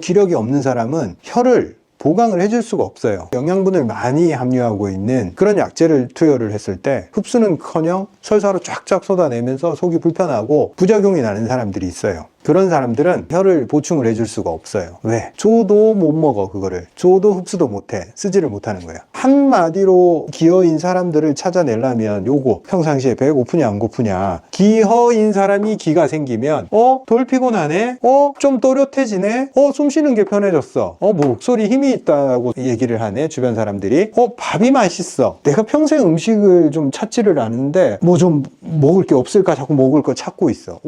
기력이 없는 사람은 혈을 보강을 해줄 수가 없어요. 영양분을 많이 함유하고 있는 그런 약재를 투여를 했을 때 흡수는커녕 설사로 쫙쫙 쏟아내면서 속이 불편하고 부작용이 나는 사람들이 있어요. 그런 사람들은 혈을 보충을 해줄 수가 없어요. 왜? 줘도 못 먹어. 그거를 줘도 흡수도 못해. 쓰지를 못하는 거예요. 한마디로 기허인 사람들을 찾아내려면 요거 평상시에 배 고프냐 안 고프냐. 기허인 사람이 기가 생기면 덜 피곤하네, 좀 또렷해지네, 숨 쉬는 게 편해졌어, 목소리 힘이 있다고 얘기를 하네 주변 사람들이. 밥이 맛있어. 내가 평생 음식을 좀 찾지를 않는데 뭐 좀 먹을 게 없을까 자꾸 먹을 거 찾고 있어.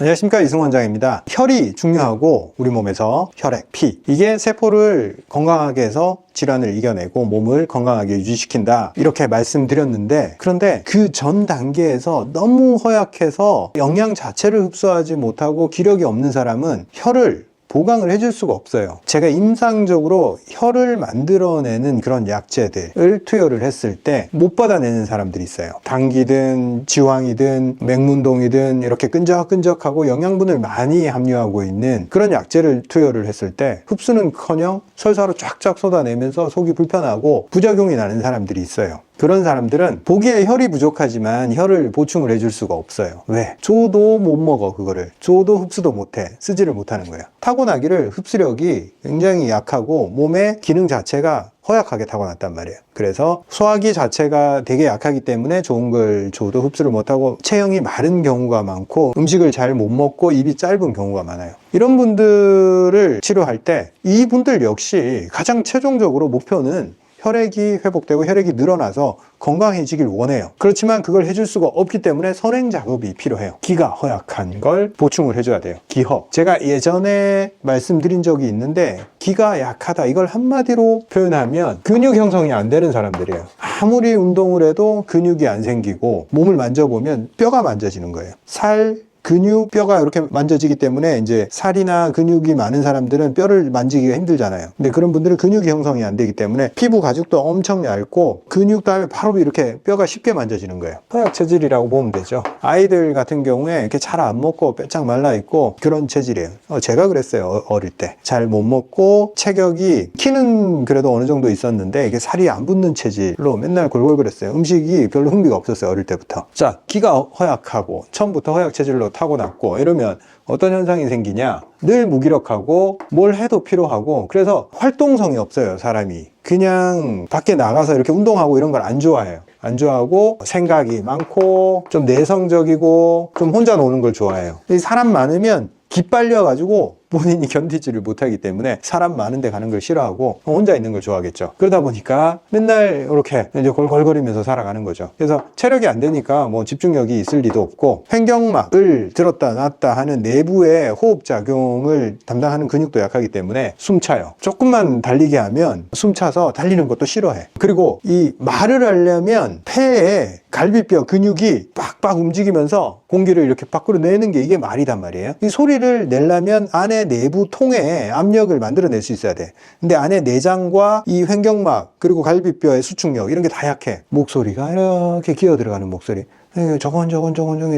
안녕하십니까, 이승 원장입니다. 혈이 중요하고 우리 몸에서 혈액, 피, 이게 세포를 건강하게 해서 질환을 이겨내고 몸을 건강하게 유지시킨다, 이렇게 말씀드렸는데, 그런데 그 전 단계에서 너무 허약해서 영양 자체를 흡수하지 못하고 기력이 없는 사람은 혈을 보강을 해줄 수가 없어요. 제가 임상적으로 혈을 만들어내는 그런 약재들을 투여를 했을 때 못 받아내는 사람들이 있어요. 당기든 지황이든 맹문동이든 이렇게 끈적끈적하고 영양분을 많이 함유하고 있는 그런 약재를 투여를 했을 때 흡수는커녕 설사로 쫙쫙 쏟아내면서 속이 불편하고 부작용이 나는 사람들이 있어요. 그런 사람들은 보기에 혈이 부족하지만 혈을 보충을 해줄 수가 없어요. 왜? 줘도 못 먹어. 그거를 줘도 흡수도 못해. 쓰지를 못하는 거예요. 타고나기를 흡수력이 굉장히 약하고 몸의 기능 자체가 허약하게 타고났단 말이에요. 그래서 소화기 자체가 되게 약하기 때문에 좋은 걸 줘도 흡수를 못하고 체형이 마른 경우가 많고 음식을 잘 못 먹고 입이 짧은 경우가 많아요. 이런 분들을 치료할 때 이분들 역시 가장 최종적으로 목표는 혈액이 회복되고 혈액이 늘어나서 건강해지길 원해요. 그렇지만 그걸 해줄 수가 없기 때문에 선행 작업이 필요해요. 기가 허약한 걸 보충을 해줘야 돼요. 기허. 제가 예전에 말씀드린 적이 있는데, 기가 약하다, 이걸 한마디로 표현하면 근육 형성이 안 되는 사람들이에요. 아무리 운동을 해도 근육이 안 생기고 몸을 만져보면 뼈가 만져지는 거예요. 살, 근육, 뼈가 이렇게 만져지기 때문에 이제 살이나 근육이 많은 사람들은 뼈를 만지기가 힘들잖아요. 근데 그런 분들은 근육이 형성이 안 되기 때문에 피부 가죽도 엄청 얇고 근육 다음에 바로 이렇게 뼈가 쉽게 만져지는 거예요. 허약 체질이라고 보면 되죠. 아이들 같은 경우에 이렇게 잘 안 먹고 빼짝 말라 있고 그런 체질이에요. 제가 그랬어요. 어릴 때 잘 못 먹고 체격이, 키는 그래도 어느 정도 있었는데 이게 살이 안 붙는 체질로 맨날 골골거렸어요. 음식이 별로 흥미가 없었어요, 어릴 때부터. 자, 기가 허약하고 처음부터 허약 체질로 타고났고 이러면 어떤 현상이 생기냐, 늘 무기력하고 뭘 해도 피로하고, 그래서 활동성이 없어요. 사람이 그냥 밖에 나가서 이렇게 운동하고 이런 걸 안 좋아해요. 안 좋아하고 생각이 많고 좀 내성적이고 좀 혼자 노는 걸 좋아해요. 사람 많으면 기빨려가지고 본인이 견디지를 못하기 때문에 사람 많은 데 가는 걸 싫어하고 혼자 있는 걸 좋아하겠죠. 그러다 보니까 맨날 이렇게 이제 골골거리면서 살아가는 거죠. 그래서 체력이 안 되니까 뭐 집중력이 있을 리도 없고, 횡격막을 들었다 놨다 하는 내부의 호흡작용을 담당하는 근육도 약하기 때문에 숨차요. 조금만 달리게 하면 숨차서 달리는 것도 싫어해. 그리고 이 말을 하려면 폐에 갈비뼈 근육이 빡빡 움직이면서 공기를 이렇게 밖으로 내는 게 이게 말이단 말이에요. 이 소리를 내려면 안에 내부 통에 압력을 만들어낼 수 있어야 돼. 근데 안에 내장과 이 횡격막 그리고 갈비뼈의 수축력 이런 게 다 약해. 목소리가 이렇게 기어 들어가는 목소리, 저건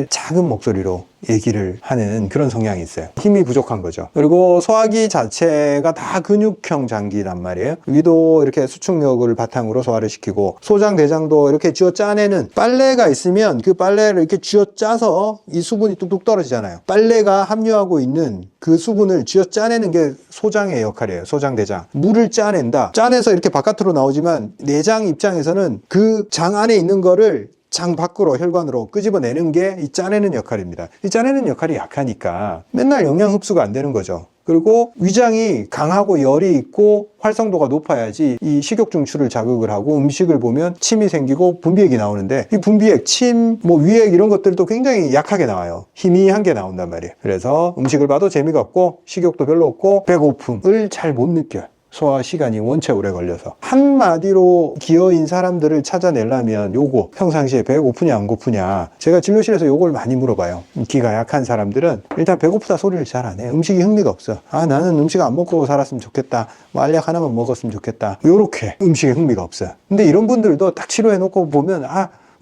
작은 목소리로 얘기를 하는 그런 성향이 있어요. 힘이 부족한 거죠. 그리고 소화기 자체가 다 근육형 장기란 말이에요. 위도 이렇게 수축력을 바탕으로 소화를 시키고, 소장, 대장도 이렇게 쥐어 짜내는, 빨래가 있으면 그 빨래를 이렇게 쥐어 짜서 이 수분이 뚝뚝 떨어지잖아요. 빨래가 함유하고 있는 그 수분을 쥐어 짜내는 게 소장의 역할이에요. 소장, 대장. 물을 짜낸다. 짜내서 이렇게 바깥으로 나오지만 내장 입장에서는 그 장 안에 있는 거를 장 밖으로 혈관으로 끄집어내는 게 이 짜내는 역할입니다. 이 짜내는 역할이 약하니까 맨날 영양 흡수가 안 되는 거죠. 그리고 위장이 강하고 열이 있고 활성도가 높아야지 이 식욕 중추를 자극을 하고 음식을 보면 침이 생기고 분비액이 나오는데, 이 분비액, 침, 위액 이런 것들도 굉장히 약하게 나와요. 희미한 게 나온단 말이에요. 그래서 음식을 봐도 재미가 없고 식욕도 별로 없고 배고픔을 잘 못 느껴요. 소화 시간이 원체 오래 걸려서. 한마디로 기어인 사람들을 찾아내려면 요거, 평상시에 배 고프냐 안 고프냐. 제가 진료실에서 요걸 많이 물어봐요. 기가 약한 사람들은 일단 배고프다 소리를 잘 안 해. 음식이 흥미가 없어. 나는 음식 안 먹고 살았으면 좋겠다, 알약 하나만 먹었으면 좋겠다, 요렇게 음식에 흥미가 없어요. 근데 이런 분들도 딱 치료해 놓고 보면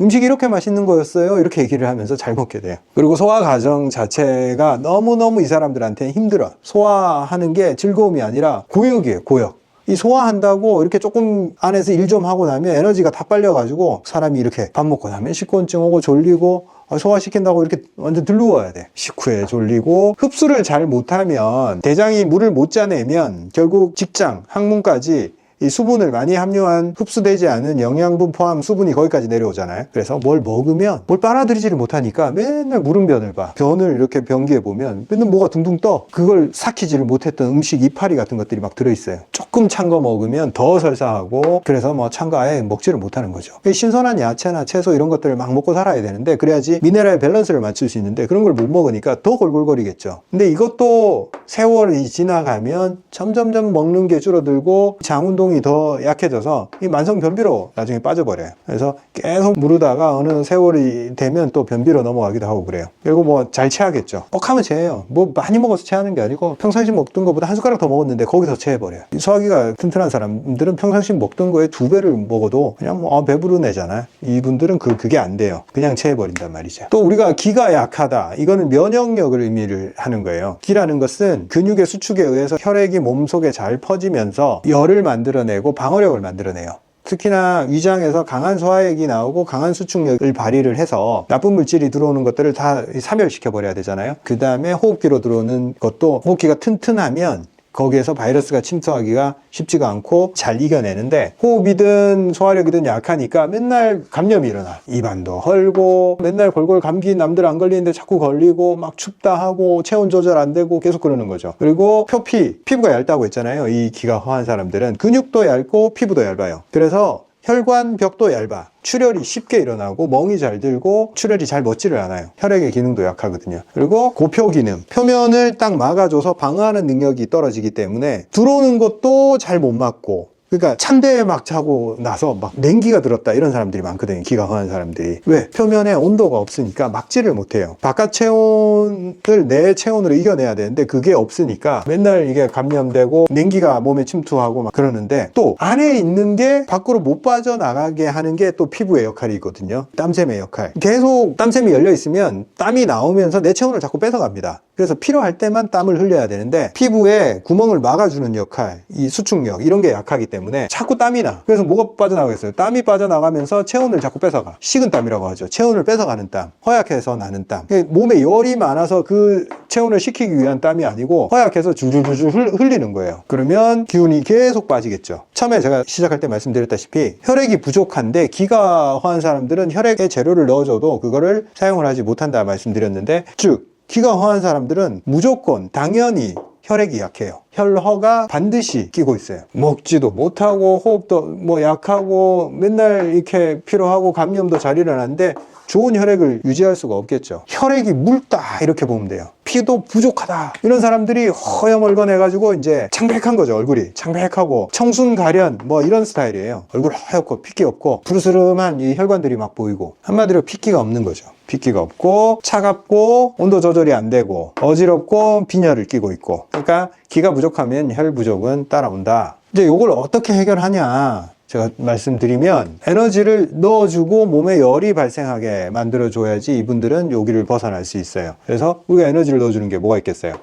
음식이 이렇게 맛있는 거였어요? 이렇게 얘기를 하면서 잘 먹게 돼요. 그리고 소화 과정 자체가 너무너무 이 사람들한테 힘들어. 소화하는 게 즐거움이 아니라 고역이에요, 고역. 이 소화한다고 이렇게 조금 안에서 일 좀 하고 나면 에너지가 다 빨려가지고 사람이 이렇게 밥 먹고 나면 식곤증 오고 졸리고 소화시킨다고 이렇게 완전 들누워야 돼. 식후에 졸리고 흡수를 잘 못하면 대장이 물을 못 짜내면 결국 직장, 항문까지 이 수분을 많이 함유한 흡수되지 않은 영양분 포함 수분이 거기까지 내려오잖아요. 그래서 뭘 먹으면 뭘 빨아들이지를 못하니까 맨날 물음변을 봐. 변을 이렇게 변기에 보면 맨날 뭐가 둥둥 떠. 그걸 삭히지를 못했던 음식 이파리 같은 것들이 막 들어있어요. 조금 찬 거 먹으면 더 설사하고 그래서 뭐 찬 거 아예 먹지를 못하는 거죠. 신선한 야채나 채소 이런 것들을 막 먹고 살아야 되는데 그래야지 미네랄 밸런스를 맞출 수 있는데 그런 걸 못 먹으니까 더 골골거리겠죠. 근데 이것도 세월이 지나가면 점점점 먹는 게 줄어들고 장운동이 더 약해져서 이 만성 변비로 나중에 빠져버려요. 그래서 계속 무르다가 어느 세월이 되면 또 변비로 넘어가기도 하고 그래요. 그리고 뭐 잘 체하겠죠. 뻑하면 체해요. 뭐 많이 먹어서 체하는 게 아니고 평상시 먹던 것보다 한 숟가락 더 먹었는데 거기서 체해버려요. 소화기가 튼튼한 사람들은 평상시 먹던 거에 2배를 먹어도 그냥 뭐 배부르네잖아요. 이분들은 그게 안 돼요. 그냥 체해버린단 말이죠. 또 우리가 기가 약하다. 이거는 면역력을 의미를 하는 거예요. 기라는 것은 근육의 수축에 의해서 혈액이 몸속에 잘 퍼지면서 열을 만들어내고 방어력을 만들어내요. 특히나 위장에서 강한 소화액이 나오고 강한 수축력을 발휘를 해서 나쁜 물질이 들어오는 것들을 다 사멸시켜 버려야 되잖아요. 그 다음에 호흡기로 들어오는 것도 호흡기가 튼튼하면 거기에서 바이러스가 침투하기가 쉽지가 않고 잘 이겨내는데 호흡이든 소화력이든 약하니까 맨날 감염이 일어나. 입안도 헐고 맨날 골골 감기 남들 안 걸리는데 자꾸 걸리고 막 춥다 하고 체온 조절 안 되고 계속 그러는 거죠. 그리고 피부가 얇다고 했잖아요. 이 기가 허한 사람들은 근육도 얇고 피부도 얇아요. 그래서 혈관벽도 얇아. 출혈이 쉽게 일어나고 멍이 잘 들고 출혈이 잘 멎지를 않아요. 혈액의 기능도 약하거든요. 그리고 고표 기능, 표면을 딱 막아줘서 방어하는 능력이 떨어지기 때문에 들어오는 것도 잘 못 막고 그러니까 찬데 막 자고 나서 막 냉기가 들었다 이런 사람들이 많거든요. 기가 허한 사람들이. 왜? 표면에 온도가 없으니까 막지를 못해요. 바깥 체온을 내 체온으로 이겨내야 되는데 그게 없으니까 맨날 이게 감염되고 냉기가 몸에 침투하고 막 그러는데 또 안에 있는 게 밖으로 못 빠져나가게 하는 게 또 피부의 역할이거든요. 땀샘의 역할. 계속 땀샘이 열려 있으면 땀이 나오면서 내 체온을 자꾸 뺏어갑니다. 그래서 필요할 때만 땀을 흘려야 되는데 피부에 구멍을 막아주는 역할, 이 수축력 이런 게 약하기 때문에 자꾸 땀이 나. 그래서 뭐가 빠져나가겠어요? 땀이 빠져나가면서 체온을 자꾸 뺏어가. 식은 땀이라고 하죠. 체온을 뺏어가는 땀. 허약해서 나는 땀. 몸에 열이 많아서 그 체온을 식히기 위한 땀이 아니고 허약해서 줄줄줄줄 흘리는 거예요. 그러면 기운이 계속 빠지겠죠. 처음에 제가 시작할 때 말씀드렸다시피 혈액이 부족한데 기가 허한 사람들은 혈액에 재료를 넣어줘도 그거를 사용을 하지 못한다 말씀드렸는데 즉 기가 허한 사람들은 무조건 당연히 혈액이 약해요. 혈허가 반드시 끼고 있어요. 먹지도 못하고 호흡도 뭐 약하고 맨날 이렇게 피로하고 감염도 잘 일어나는데 좋은 혈액을 유지할 수가 없겠죠. 혈액이 묽다 이렇게 보면 돼요. 피도 부족하다 이런 사람들이 허여멀건해가지고 이제 창백한 거죠. 얼굴이 창백하고 청순가련 뭐 이런 스타일이에요. 얼굴 하얗고 핏기 없고 푸르스름한 이 혈관들이 막 보이고 한마디로 핏기가 없는 거죠. 핏기가 없고 차갑고 온도 조절이 안 되고 어지럽고 빈혈을 끼고 있고 그러니까 기가 부족하면 혈 부족은 따라온다. 이제 이걸 어떻게 해결하냐 제가 말씀드리면 에너지를 넣어주고 몸에 열이 발생하게 만들어줘야지 이분들은 여기를 벗어날 수 있어요. 그래서 우리가 에너지를 넣어주는 게 뭐가 있겠어요?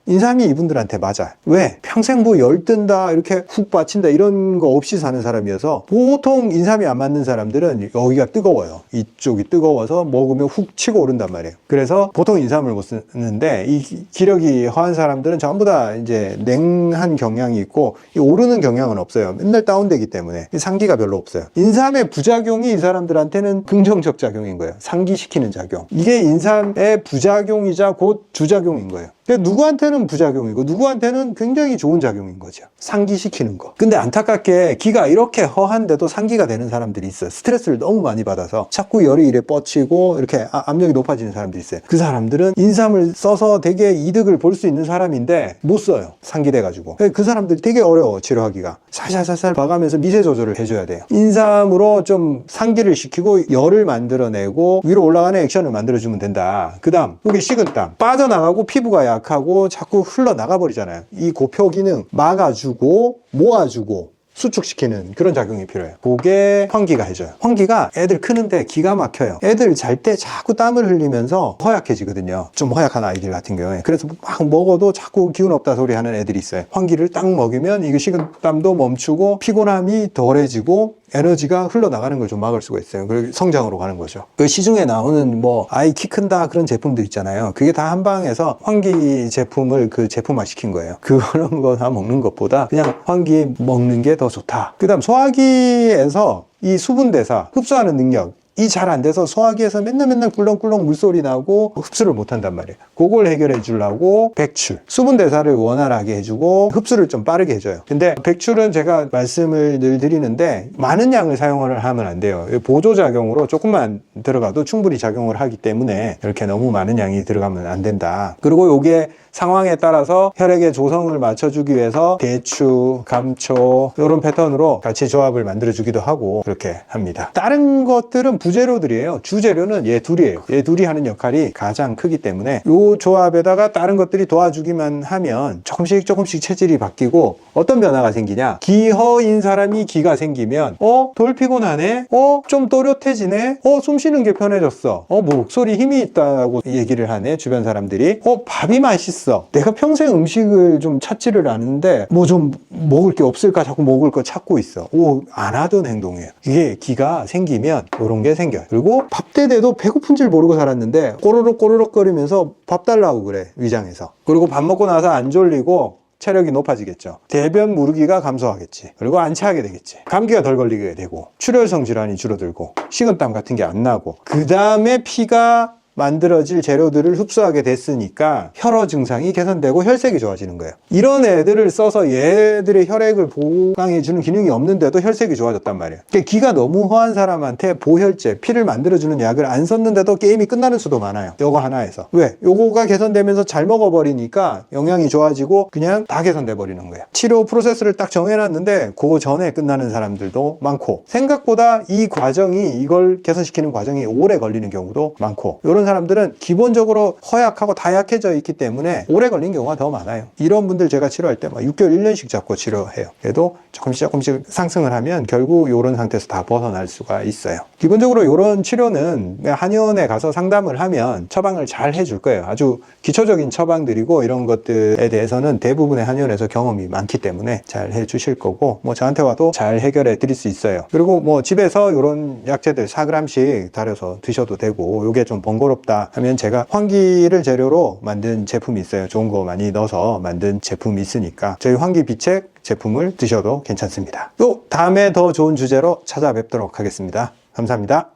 인삼이 이분들한테 맞아. 왜? 평생 뭐 열뜬다 이렇게 훅 받친다 이런 거 없이 사는 사람이어서 보통 인삼이 안 맞는 사람들은 여기가 뜨거워요. 이쪽이 뜨거워서 먹으면 훅 치고 오른단 말이에요. 그래서 보통 인삼을 못 쓰는데 이 기력이 허한 사람들은 전부 다 이제 냉한 경향이 있고 이 오르는 경향은 없어요. 맨날 다운되기 때문에 상기가 별로 없어요. 인삼의 부작용이 이 사람들한테는 긍정적 작용인 거예요. 상기시키는 작용. 이게 인삼의 부작용이자 곧 주작용인 거예요. 누구한테는 부작용이고 누구한테는 굉장히 좋은 작용인 거죠. 상기시키는 거. 근데 안타깝게 기가 이렇게 허한데도 상기가 되는 사람들이 있어요. 스트레스를 너무 많이 받아서 자꾸 열이 이래 뻗치고 이렇게 압력이 높아지는 사람들이 있어요. 그 사람들은 인삼을 써서 되게 이득을 볼 수 있는 사람인데 못 써요. 상기돼가지고. 그 사람들이 되게 어려워 치료하기가. 살살살살 봐가면서 미세 조절을 해줘야 돼요. 인삼으로 좀 상기를 시키고 열을 만들어내고 위로 올라가는 액션을 만들어주면 된다. 그 다음 이게 식은땀. 빠져나가고 피부가 약하고 자꾸 흘러나가 버리잖아요. 이 고표 기능 막아주고 모아주고 수축시키는 그런 작용이 필요해요. 그게 환기가 해줘요. 환기가 애들 크는데 기가 막혀요. 애들 잘 때 자꾸 땀을 흘리면서 허약해지거든요. 좀 허약한 아이들 같은 경우에. 그래서 막 먹어도 자꾸 기운 없다 소리 하는 애들이 있어요. 환기를 딱 먹이면 이게 식은땀도 멈추고 피곤함이 덜해지고 에너지가 흘러나가는 걸 좀 막을 수가 있어요. 그리고 성장으로 가는 거죠. 그 시중에 나오는 뭐 아이 키 큰다 그런 제품들 있잖아요. 그게 다 한방에서 환기 제품을 그 제품화 시킨 거예요. 그런 거 다 먹는 것보다 그냥 환기 먹는 게 더 좋다. 그 다음 소화기에서 이 수분 대사 흡수하는 능력 이 잘 안 돼서 소화기에서 맨날 꿀렁꿀렁 물소리 나고 흡수를 못 한단 말이에요. 그걸 해결해 주려고 백출, 수분 대사를 원활하게 해주고 흡수를 좀 빠르게 해줘요. 근데 백출은 제가 말씀을 늘 드리는데 많은 양을 사용을 하면 안 돼요. 보조작용으로 조금만 들어가도 충분히 작용을 하기 때문에 이렇게 너무 많은 양이 들어가면 안 된다. 그리고 요게 상황에 따라서 혈액의 조성을 맞춰주기 위해서 대추, 감초 이런 패턴으로 같이 조합을 만들어주기도 하고 그렇게 합니다. 다른 것들은 부재료들이에요. 주재료는 얘 둘이에요. 얘 둘이 하는 역할이 가장 크기 때문에 이 조합에다가 다른 것들이 도와주기만 하면 조금씩 체질이 바뀌고 어떤 변화가 생기냐. 기허인 사람이 기가 생기면 덜 피곤하네? 좀 또렷해지네? 숨 쉬는 게 편해졌어. 목소리 힘이 있다고 얘기를 하네. 주변 사람들이. 밥이 맛있어. 내가 평생 음식을 좀 찾지를 않는데 뭐 좀 먹을 게 없을까 자꾸 먹을 거 찾고 있어. 안 하던 행동이에요. 이게 기가 생기면 이런 게 생겨요. 그리고 밥 때 돼도 배고픈 줄 모르고 살았는데 꼬르륵 거리면서 밥 달라고 그래. 위장에서. 그리고 밥 먹고 나서 안 졸리고 체력이 높아지겠죠. 대변 무르기가 감소하겠지. 그리고 안 체하게 되겠지. 감기가 덜 걸리게 되고 출혈성 질환이 줄어들고 식은땀 같은 게 안 나고 그 다음에 피가 만들어질 재료들을 흡수하게 됐으니까 혈어 증상이 개선되고 혈색이 좋아지는 거예요. 이런 애들을 써서 얘들의 혈액을 보강해주는 기능이 없는데도 혈색이 좋아졌단 말이에요. 그러니까 기가 너무 허한 사람한테 보혈제, 피를 만들어주는 약을 안 썼는데도 게임이 끝나는 수도 많아요. 요거 하나에서. 왜? 요거가 개선되면서 잘 먹어버리니까 영양이 좋아지고 그냥 다 개선돼 버리는 거예요. 치료 프로세스를 딱 정해놨는데 그 전에 끝나는 사람들도 많고 생각보다 이 과정이 이걸 개선시키는 과정이 오래 걸리는 경우도 많고 이런 사람들은 기본적으로 허약하고 다 약해져 있기 때문에 오래 걸린 경우가 더 많아요. 이런 분들 제가 치료할 때 막 6개월, 1년씩 잡고 치료해요. 그래도 조금씩 상승을 하면 결국 이런 상태에서 다 벗어날 수가 있어요. 기본적으로 이런 치료는 한의원에 가서 상담을 하면 처방을 잘 해줄 거예요. 아주 기초적인 처방들이고 이런 것들에 대해서는 대부분의 한의원에서 경험이 많기 때문에 잘 해주실 거고 뭐 저한테 와도 잘 해결해 드릴 수 있어요. 그리고 뭐 집에서 이런 약재들 4g씩 달여서 드셔도 되고 이게 좀 번거롭다 하면 제가 환기를 재료로 만든 제품이 있어요. 좋은 거 많이 넣어서 만든 제품이 있으니까 저희 환기 비책 제품을 드셔도 괜찮습니다. 또 다음에 더 좋은 주제로 찾아뵙도록 하겠습니다. 감사합니다.